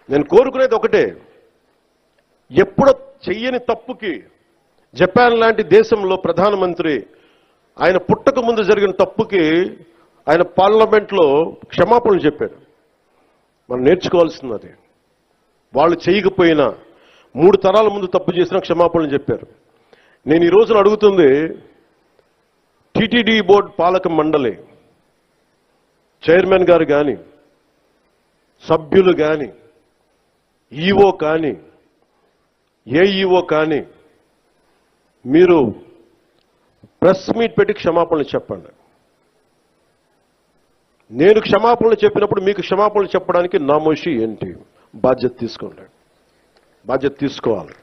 నేను కోరుకునేది ఒకటే, ఎప్పుడో చెయ్యని తప్పుకి జపాన్ లాంటి దేశంలో ప్రధానమంత్రి ఆయన పుట్టక ముందు జరిగిన తప్పుకి ఆయన పార్లమెంట్లో క్షమాపణలు చెప్పారు. మనం నేర్చుకోవాల్సింది వాళ్ళు చేయకపోయినా 3 తరాల ముందు తప్పు చేసినా క్షమాపణలు చెప్పారు. నేను ఈ రోజున అడుగుతుంది, టీటీడీ బోర్డు పాలక మండలి చైర్మన్ గారు కానీ, సభ్యులు కానీ, ఈఓ కానీ, ఏఈఓ కానీ, మీరు ప్రెస్ మీట్ పెట్టి క్షమాపణలు చెప్పండి. నేను క్షమాపణలు చెప్పినప్పుడు మీకు క్షమాపణలు చెప్పడానికి నామోషి ఏంటి? బాధ్యత తీసుకోండి, బాధ్యత తీసుకోవాలి.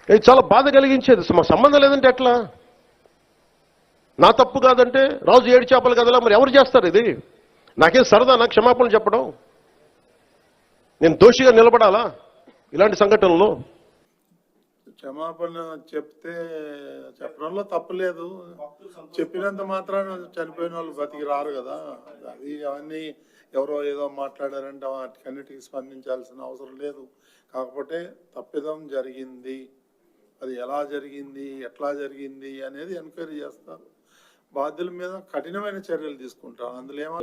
ఇది చాలా బాధ కలిగించేది. మా సంబంధం లేదంటే ఎట్లా? నా తప్పు కాదంటే రాజు 7 చేపలు కదలా, మరి ఎవరు చేస్తారు ఇది? నాకేం సరదా నాకు క్షమాపణలు చెప్పడం? నేను దోషిగా నిలబడాలా ఇలాంటి సంఘటనలో? క్షమాపణ చెప్తే చెప్పడంలో తప్పులేదు. చెప్పినంత మాత్రాన చనిపోయిన వాళ్ళు బతికి రారు కదా. అది అవన్నీ ఎవరో ఏదో మాట్లాడారంటే వాటికన్నిటికీ స్పందించాల్సిన అవసరం లేదు. కాకపోతే తప్పిదం జరిగింది, అది ఎలా జరిగింది, ఎట్లా జరిగింది అనేది ఎంక్వైరీ చేస్తారు. బాధ్యుల మీద కఠినమైన చర్యలు తీసుకుంటారు. అందులో ఏమో